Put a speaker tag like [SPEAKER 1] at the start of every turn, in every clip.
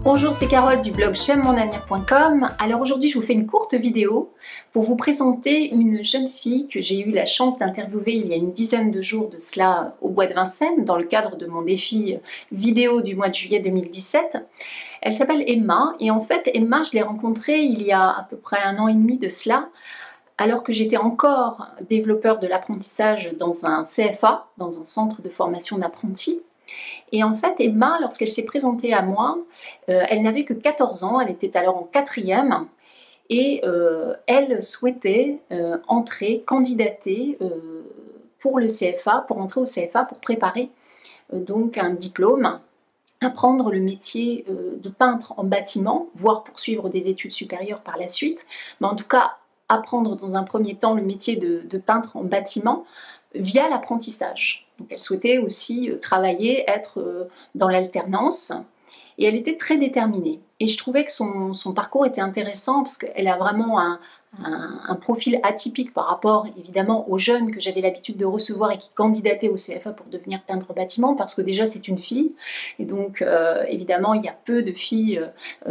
[SPEAKER 1] Bonjour, c'est Carole du blog j'aimemonavenir.com. Alors aujourd'hui, je vous fais une courte vidéo pour vous présenter une jeune fille que j'ai eu la chance d'interviewer il y a une dizaine de jours de cela au Bois de Vincennes dans le cadre de mon défi vidéo du mois de juillet 2017. Elle s'appelle Emma et en fait Emma, je l'ai rencontrée il y a à peu près 1 an et demi de cela alors que j'étais encore développeur de l'apprentissage dans un CFA, dans un centre de formation d'apprentis. Et en fait, Emma, lorsqu'elle s'est présentée à moi, elle n'avait que 14 ans, elle était alors en 4e, et elle souhaitait candidater pour le CFA, pour entrer au CFA, pour préparer donc un diplôme, apprendre le métier de peintre en bâtiment, voire poursuivre des études supérieures par la suite, mais en tout cas apprendre dans un premier temps le métier de peintre en bâtiment via l'apprentissage. Donc elle souhaitait aussi travailler, être dans l'alternance, et elle était très déterminée. Et je trouvais que son parcours était intéressant parce qu'elle a vraiment un profil atypique par rapport évidemment aux jeunes que j'avais l'habitude de recevoir et qui candidataient au CFA pour devenir peintre bâtiment, parce que déjà c'est une fille, et donc évidemment il y a peu de filles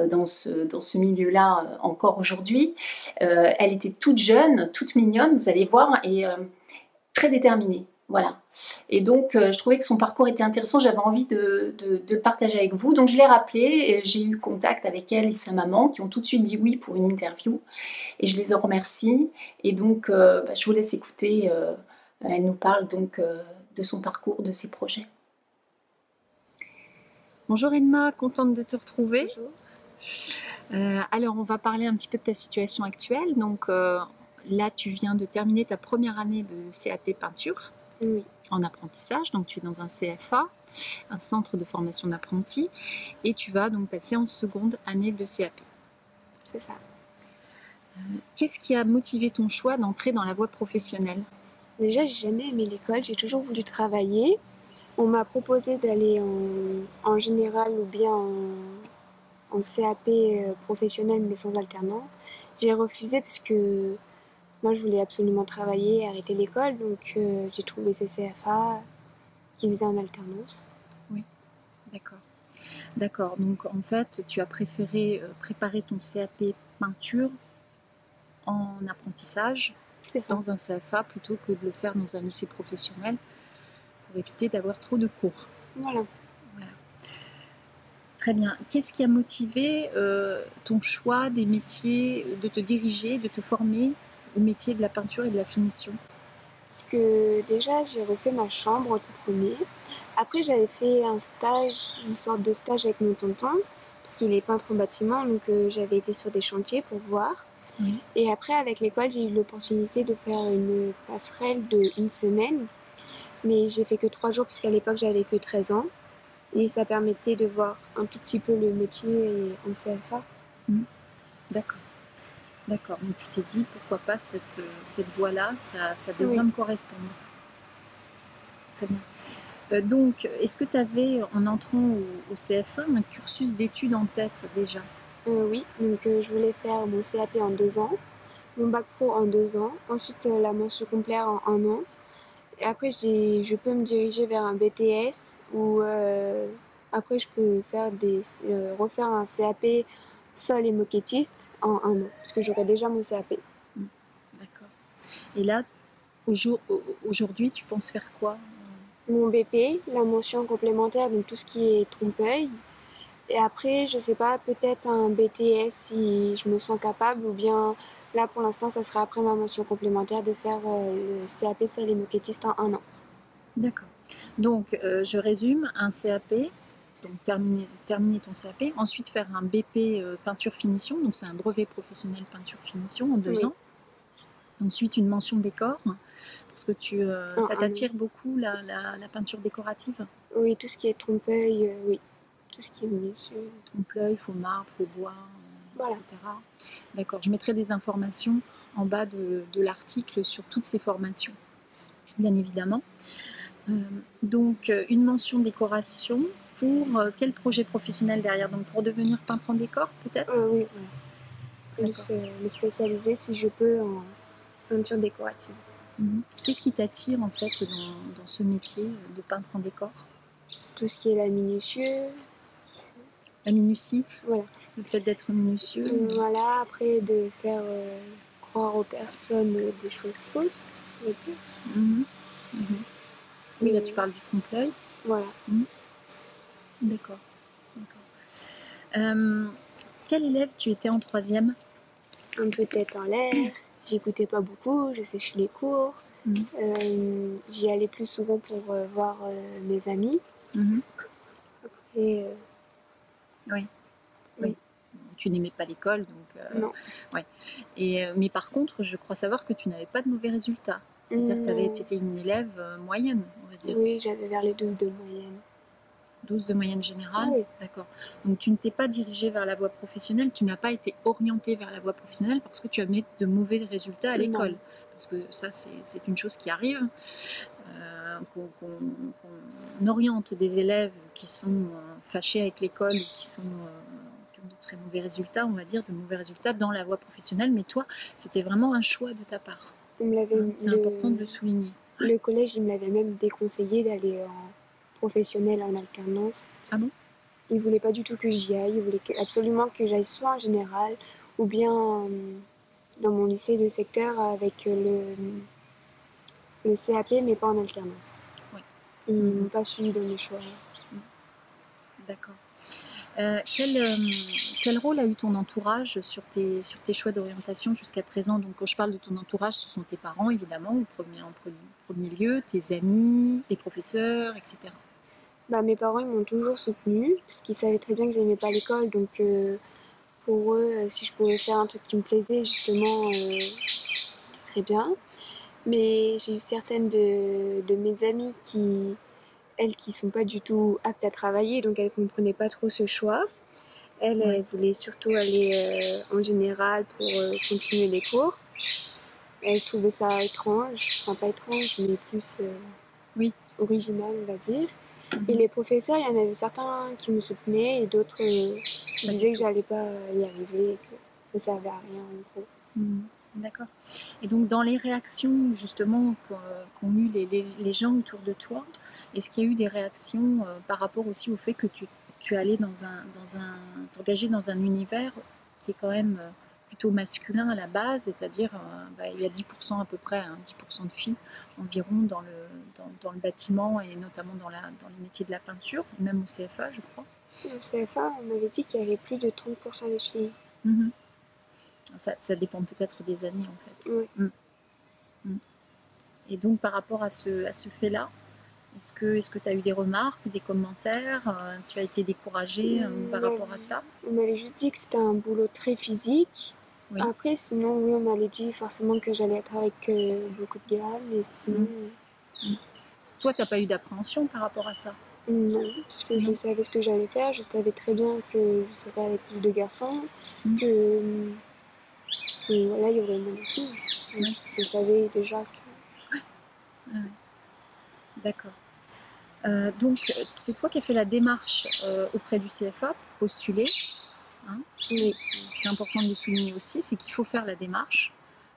[SPEAKER 1] dans ce milieu-là encore aujourd'hui. Elle était toute jeune, toute mignonne, vous allez voir, et très déterminée. Voilà. Et donc, je trouvais que son parcours était intéressant, j'avais envie de le partager avec vous. Donc, je l'ai rappelée, j'ai eu contact avec elle et sa maman qui ont tout de suite dit oui pour une interview. Et je les en remercie. Et donc, je vous laisse écouter. Elle nous parle donc de son parcours, de ses projets. Bonjour Emma, contente de te retrouver.
[SPEAKER 2] Bonjour.
[SPEAKER 1] Alors, on va parler un petit peu de ta situation actuelle. Donc, là, tu viens de terminer ta première année de CAP peinture.
[SPEAKER 2] Oui.
[SPEAKER 1] En apprentissage, donc tu es dans un CFA, un centre de formation d'apprentis, et tu vas donc passer en seconde année de CAP.
[SPEAKER 2] C'est ça.
[SPEAKER 1] Qu'est-ce qui a motivé ton choix d'entrer dans la voie professionnelle?
[SPEAKER 2] Déjà, j'ai jamais aimé l'école, j'ai toujours voulu travailler. On m'a proposé d'aller en général ou bien en CAP professionnel mais sans alternance. J'ai refusé parce que moi je voulais absolument travailler et arrêter l'école, donc j'ai trouvé ce CFA qui faisait en alternance.
[SPEAKER 1] Oui, d'accord. D'accord, donc en fait, tu as préféré préparer ton CAP peinture en apprentissage dans un CFA plutôt que de le faire dans un lycée professionnel pour éviter d'avoir trop de cours.
[SPEAKER 2] Voilà.
[SPEAKER 1] Voilà. Très bien. Qu'est-ce qui a motivé ton choix des métiers, de te diriger, de te former au métier de la peinture et de la finition?
[SPEAKER 2] Parce que déjà, j'ai refait ma chambre au tout premier. Après, j'avais fait un stage, une sorte de stage avec mon tonton, parce qu'il est peintre en bâtiment, donc j'avais été sur des chantiers pour voir.
[SPEAKER 1] Oui.
[SPEAKER 2] Et après, avec l'école, j'ai eu l'opportunité de faire une passerelle de 1 semaine, mais j'ai fait que 3 jours, puisqu'à l'époque, j'avais que 13 ans. Et ça permettait de voir un tout petit peu le métier en CFA.
[SPEAKER 1] D'accord. D'accord, donc tu t'es dit pourquoi pas cette voie-là, ça devrait
[SPEAKER 2] Oui.
[SPEAKER 1] me correspondre. Très bien. Donc, est-ce que tu avais, en entrant au CFA, un cursus d'études en tête déjà?
[SPEAKER 2] Oui, donc je voulais faire mon CAP en 2 ans, mon bac pro en 2 ans, ensuite la mention complète en 1 an. Et après, je peux me diriger vers un BTS ou après, je peux faire refaire un CAP sol et moquettiste en 1 an, parce que j'aurai déjà mon CAP.
[SPEAKER 1] D'accord. Et là, aujourd'hui, tu penses faire quoi?
[SPEAKER 2] Mon BP, la mention complémentaire, donc tout ce qui est trompe-l'œil. Et après, je sais pas, peut-être un BTS si je me sens capable, ou bien là pour l'instant, ça serait après ma mention complémentaire de faire le CAP sol et moquettiste en 1 an.
[SPEAKER 1] D'accord. Donc, je résume, un CAP, donc terminer ton CAP, ensuite faire un BP peinture finition, donc c'est un brevet professionnel peinture finition en 2 ans. Ensuite, une mention décor, parce que ça t'attire beaucoup la peinture décorative?
[SPEAKER 2] Oui, tout ce qui est trompe-l'œil, oui. Tout ce qui est minutieux.
[SPEAKER 1] Trompe-l'œil, faux marbre, faux bois,
[SPEAKER 2] voilà.
[SPEAKER 1] etc. D'accord, je mettrai des informations en bas de l'article sur toutes ces formations, bien évidemment. Donc, une mention décoration pour quel projet professionnel derrière? Donc, pour devenir peintre en décor, peut-être?
[SPEAKER 2] Oui, me spécialiser si je peux en peinture décorative.
[SPEAKER 1] Qu'est-ce qui t'attire en fait dans ce métier de peintre en décor?
[SPEAKER 2] Tout ce qui est la minutieux.
[SPEAKER 1] La minutie,
[SPEAKER 2] Voilà.
[SPEAKER 1] le fait d'être minutieux.
[SPEAKER 2] Voilà, après de faire croire aux personnes des choses fausses, on va dire.
[SPEAKER 1] Oui, là tu parles du trompe-l'œil.
[SPEAKER 2] Voilà.
[SPEAKER 1] D'accord. Quel élève tu étais en troisième?
[SPEAKER 2] Un peu tête en l'air, j'écoutais pas beaucoup, je séchais les cours. J'y allais plus souvent pour voir mes amis. Et
[SPEAKER 1] oui. Tu n'aimais pas l'école, donc...
[SPEAKER 2] non.
[SPEAKER 1] Ouais. Mais par contre, je crois savoir que tu n'avais pas de mauvais résultats. C'est-à-dire que tu étais une élève moyenne, on va dire.
[SPEAKER 2] Oui, j'avais vers les 12 de moyenne.
[SPEAKER 1] 12 de moyenne générale?
[SPEAKER 2] Oui.
[SPEAKER 1] D'accord. Donc tu ne t'es pas dirigée vers la voie professionnelle, tu n'as pas été orientée vers la voie professionnelle parce que tu as mis de mauvais résultats à l'école. Parce que ça, c'est une chose qui arrive, qu'on oriente des élèves qui sont fâchés avec l'école ou qui ont de très mauvais résultats, on va dire, de mauvais résultats dans la voie professionnelle. Mais toi, c'était vraiment un choix de ta part. C'est important de le souligner.
[SPEAKER 2] Le collège, il me l'avait même déconseillé d'aller en professionnel en alternance.
[SPEAKER 1] Ah bon?
[SPEAKER 2] Il ne voulait pas du tout que j'y aille, il voulait absolument que j'aille soit en général ou bien dans mon lycée de secteur avec le CAP mais pas en alternance.
[SPEAKER 1] Oui.
[SPEAKER 2] Ils n'ont pas suivi dans mes choix.
[SPEAKER 1] D'accord. Quel rôle a eu ton entourage sur tes choix d'orientation jusqu'à présent? Donc quand je parle de ton entourage, ce sont tes parents évidemment en premier lieu, tes amis, les professeurs, etc.
[SPEAKER 2] Mes parents ils m'ont toujours soutenue parce qu'ils savaient très bien que j'aimais pas l'école, donc pour eux si je pouvais faire un truc qui me plaisait justement c'était très bien. Mais j'ai eu certaines de mes amies qui sont pas du tout aptes à travailler, donc elles comprenaient pas trop ce choix. Elles voulaient surtout aller en général pour continuer les cours. Elles trouvaient ça étrange, enfin pas étrange, mais plus original, on va dire. Et les professeurs, il y en avait certains qui me soutenaient et d'autres qui disaient que j'allais pas y arriver, que ça servait à rien en gros.
[SPEAKER 1] D'accord. Et donc dans les réactions justement qu'ont eu les gens autour de toi, est-ce qu'il y a eu des réactions par rapport aussi au fait que tu allais t'engager dans un univers qui est quand même plutôt masculin à la base, c'est-à-dire il y a 10% à peu près, 10% de filles environ dans le bâtiment et notamment dans les métiers de la peinture, et même au CFA je crois.
[SPEAKER 2] Au CFA, on m'avait dit qu'il y avait plus de 30% de filles.
[SPEAKER 1] Ça dépend peut-être des années en fait.
[SPEAKER 2] Oui.
[SPEAKER 1] Et donc par rapport à ce fait-là, est-ce que tu as eu des remarques, des commentaires? Tu as été découragée par rapport à ça?
[SPEAKER 2] On m'avait juste dit que c'était un boulot très physique. Oui. Après, sinon, oui, on m'avait dit forcément que j'allais être avec beaucoup de gars, mais sinon...
[SPEAKER 1] Toi, tu n'as pas eu d'appréhension par rapport à ça?
[SPEAKER 2] Non, parce que je savais ce que j'allais faire. Je savais très bien que je serais avec plus de garçons, que voilà, il y aurait moins de filles. Je savais déjà que...
[SPEAKER 1] D'accord. Donc, c'est toi qui as fait la démarche auprès du CFA pour postuler. Oui. C'est important de le souligner aussi, c'est qu'il faut faire la démarche,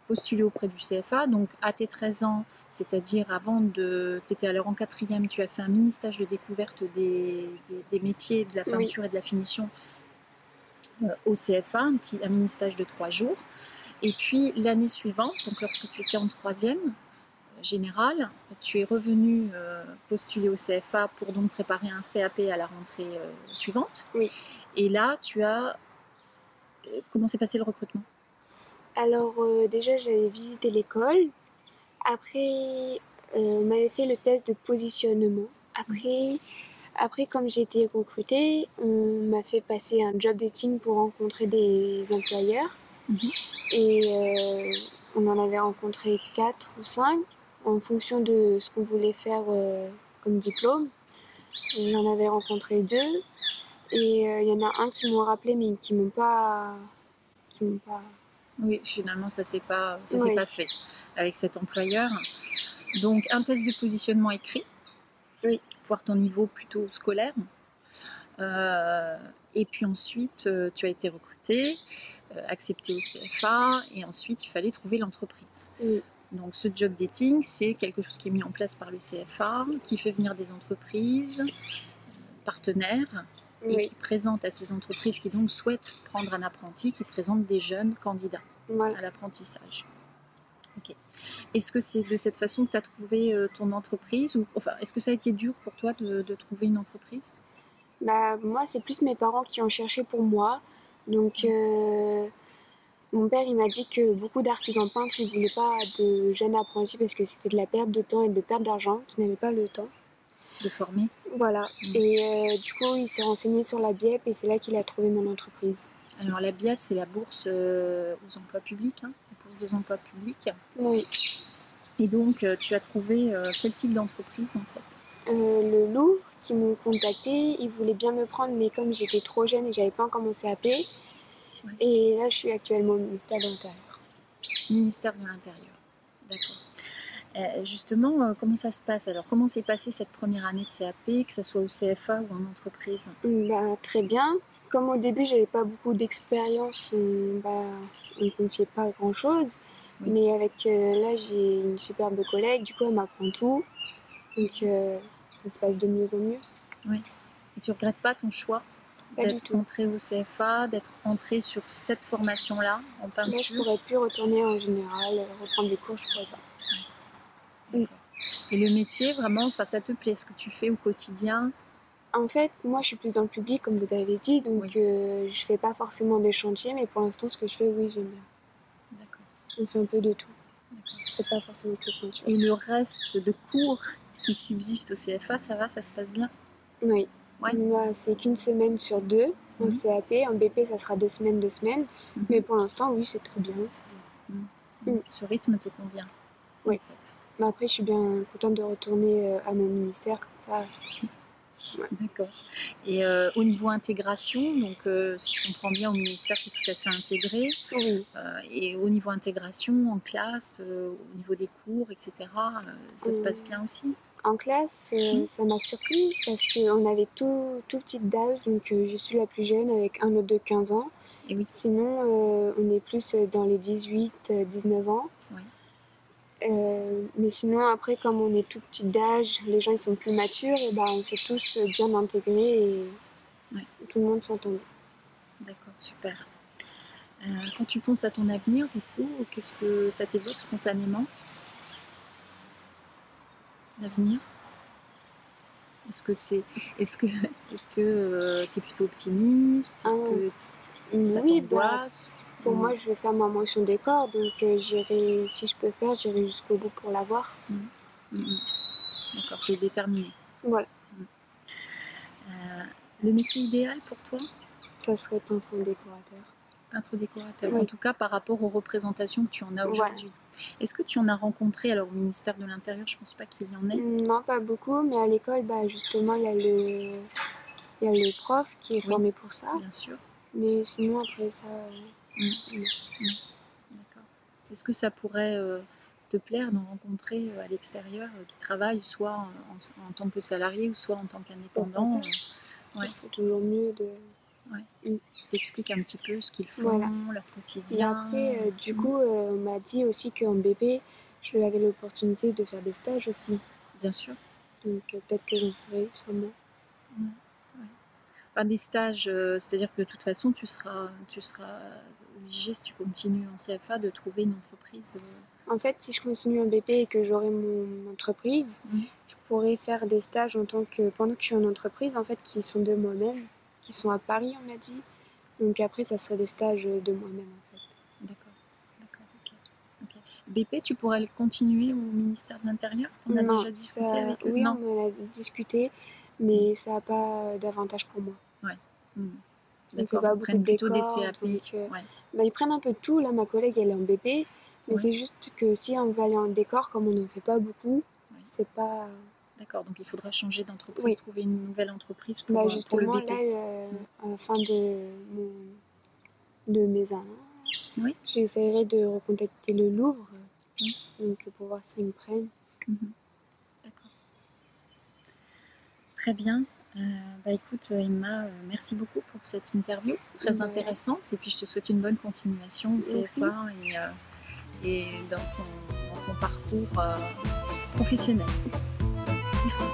[SPEAKER 1] postuler auprès du CFA. Donc, à tes 13 ans, c'est-à-dire tu étais alors en 4e, tu as fait un mini-stage de découverte des métiers de la peinture et de la finition au CFA, un mini-stage de 3 jours. Et puis, l'année suivante, donc lorsque tu étais en 3e, générale, tu es revenu postuler au CFA pour donc préparer un CAP à la rentrée suivante. Oui. Et là, comment s'est passé le recrutement?
[SPEAKER 2] Alors déjà, j'avais visité l'école. Après, on m'avait fait le test de positionnement. Après, comme j'ai été recrutée, on m'a fait passer un job dating pour rencontrer des employeurs. Et on en avait rencontré 4 ou 5 en fonction de ce qu'on voulait faire comme diplôme. J'en avais rencontré 2 et il y en a un qui m'ont rappelé mais qui m'ont pas...
[SPEAKER 1] Oui, finalement ça s'est pas fait avec cet employeur. Donc un test de positionnement écrit, voir ton niveau plutôt scolaire. Et puis ensuite tu as été recruté, accepté au CFA et ensuite il fallait trouver l'entreprise. Donc ce job dating, c'est quelque chose qui est mis en place par le CFA, qui fait venir des entreprises partenaires et
[SPEAKER 2] Oui.
[SPEAKER 1] qui présente à ces entreprises qui donc souhaitent prendre un apprenti, qui présente des jeunes candidats
[SPEAKER 2] Voilà.
[SPEAKER 1] à l'apprentissage. Ok. Est-ce que c'est de cette façon que tu as trouvé ton entreprise ou enfin, est-ce que ça a été dur pour toi de trouver une entreprise?
[SPEAKER 2] Bah, moi, c'est plus mes parents qui ont cherché pour moi. Donc, mon père, il m'a dit que beaucoup d'artisans peintres, ils voulaient pas de jeunes apprentis parce que c'était de la perte de temps et de perte d'argent, qu'ils n'avaient pas le temps.
[SPEAKER 1] De former?
[SPEAKER 2] Voilà. Et du coup, il s'est renseigné sur la BIEP et c'est là qu'il a trouvé mon entreprise.
[SPEAKER 1] Alors la BIEP, c'est la bourse aux emplois publics, hein, la bourse des emplois publics.
[SPEAKER 2] Oui.
[SPEAKER 1] Et donc, tu as trouvé quel type d'entreprise en fait?
[SPEAKER 2] Le Louvre, qui m'ont contacté, ils voulaient bien me prendre, mais comme j'étais trop jeune et j'avais pas encore mon CAP.
[SPEAKER 1] Ouais.
[SPEAKER 2] Et là, je suis actuellement au ministère de l'Intérieur.
[SPEAKER 1] Ministère de l'Intérieur, d'accord. Justement, comment ça se passe alors? Comment s'est passée cette première année de CAP, que ce soit au CFA ou en entreprise?
[SPEAKER 2] Bah, très bien. Comme au début, j'avais pas beaucoup d'expérience, on me confiait pas grand-chose.
[SPEAKER 1] Oui.
[SPEAKER 2] Mais avec là, j'ai une superbe collègue, du coup, elle m'apprend tout. Donc, ça se passe de mieux en mieux.
[SPEAKER 1] Oui. Et tu regrettes pas ton choix
[SPEAKER 2] Pas du
[SPEAKER 1] d'être
[SPEAKER 2] tout.
[SPEAKER 1] entrée au CFA, d'être entrée sur cette formation-là en
[SPEAKER 2] Là, je
[SPEAKER 1] peinture?
[SPEAKER 2] pourrais plus retourner en général, reprendre des cours, je pourrais pas.
[SPEAKER 1] D'accord. Et le métier, vraiment, enfin, ça te plaît ce que tu fais au quotidien?
[SPEAKER 2] En fait, moi, je suis plus dans le public, comme vous avez dit, donc
[SPEAKER 1] Oui.
[SPEAKER 2] je fais pas forcément des chantiers, mais pour l'instant, ce que je fais, oui, j'aime bien.
[SPEAKER 1] D'accord.
[SPEAKER 2] On fait un peu de tout.
[SPEAKER 1] D'accord.
[SPEAKER 2] Je fais pas forcément que peinture.
[SPEAKER 1] Et le reste de cours qui subsistent au CFA, ça va, ça se passe bien?
[SPEAKER 2] Oui.
[SPEAKER 1] Ouais.
[SPEAKER 2] Moi, c'est qu'une semaine sur deux en CAP. En BP, ça sera 2 semaines, 2 semaines. Mais pour l'instant, oui, c'est très bien.
[SPEAKER 1] Ce rythme te convient?
[SPEAKER 2] Oui.
[SPEAKER 1] En fait.
[SPEAKER 2] Mais après, je suis bien contente de retourner à mon ministère, comme ça. Ouais.
[SPEAKER 1] D'accord. Et au niveau intégration, donc si je comprends bien, au ministère, tu es tout à fait intégrée.
[SPEAKER 2] Oui.
[SPEAKER 1] Et au niveau intégration, en classe, au niveau des cours, etc., ça se passe bien aussi?
[SPEAKER 2] En classe, ça m'a surpris parce qu'on avait tout petite d'âge, donc je suis la plus jeune avec un autre de 15 ans.
[SPEAKER 1] Et oui.
[SPEAKER 2] Sinon, on est plus dans les 18-19 ans.
[SPEAKER 1] Oui.
[SPEAKER 2] Mais sinon, après, comme on est tout petit d'âge, les gens ils sont plus matures, et ben, on s'est tous bien intégrés et tout le monde s'entend bien.
[SPEAKER 1] D'accord, super. Quand tu penses à ton avenir, du coup, qu'est-ce que ça t'évoque spontanément? L'avenir? Est-ce que tu es plutôt optimiste? Est-ce que ça t'angoisse?
[SPEAKER 2] Pour moi, je vais faire ma mention décor, donc j'irai, si je peux faire, j'irai jusqu'au bout pour l'avoir.
[SPEAKER 1] D'accord, tu es déterminée.
[SPEAKER 2] Voilà.
[SPEAKER 1] Le métier idéal pour toi?
[SPEAKER 2] Ça serait peintre décorateur.
[SPEAKER 1] Peintre décorateur,
[SPEAKER 2] oui.
[SPEAKER 1] En tout cas par rapport aux représentations que tu en as aujourd'hui. Ouais. Est-ce que tu en as rencontré, alors au ministère de l'Intérieur, je ne pense pas qu'il y en ait?
[SPEAKER 2] Non, pas beaucoup, mais à l'école, justement, il y a le prof qui est formé pour ça.
[SPEAKER 1] Bien sûr.
[SPEAKER 2] Mais sinon, après ça...
[SPEAKER 1] D'accord. Est-ce que ça pourrait te plaire d'en rencontrer à l'extérieur qui travaillent soit en tant que salarié ou soit en tant qu'indépendant?
[SPEAKER 2] C'est toujours mieux de...
[SPEAKER 1] T'expliques un petit peu ce qu'ils font, leur quotidien.
[SPEAKER 2] Et après, du coup, on m'a dit aussi qu'en BP, j'avais l'opportunité de faire des stages aussi.
[SPEAKER 1] Bien sûr.
[SPEAKER 2] Donc peut-être que j'en ferai sûrement.
[SPEAKER 1] Enfin, des stages, c'est-à-dire que de toute façon, tu seras obligé, si tu continues en CFA, de trouver une entreprise.
[SPEAKER 2] En fait, si je continue en BP et que j'aurai mon entreprise, je pourrais faire des stages pendant que je suis en entreprise, en fait, qui sont de moi-même, qui sont à Paris, on m'a dit. Donc après, ça serait des stages de moi-même, en fait.
[SPEAKER 1] D'accord, ok. BP, tu pourrais le continuer au ministère de l'Intérieur? On a déjà discuté avec eux?
[SPEAKER 2] Oui, on en a discuté, mais ça n'a pas d'avantage pour moi.
[SPEAKER 1] Ouais.
[SPEAKER 2] D'accord,
[SPEAKER 1] ils prennent plutôt des CAP.
[SPEAKER 2] Ils prennent un peu de tout. Là, ma collègue, elle est en BP, mais c'est juste que si on va aller en décor, comme on n'en fait pas beaucoup, c'est pas...
[SPEAKER 1] D'accord, donc il faudra changer d'entreprise, trouver une nouvelle entreprise pour,
[SPEAKER 2] justement,
[SPEAKER 1] pour le BP.
[SPEAKER 2] Là, à la fin de mes ans, j'essaierai de recontacter le Louvre, donc pour voir s'ils me prennent.
[SPEAKER 1] D'accord. Très bien. Écoute, Emma, merci beaucoup pour cette interview très intéressante, et puis je te souhaite une bonne continuation au CFA et dans ton parcours professionnel. Merci.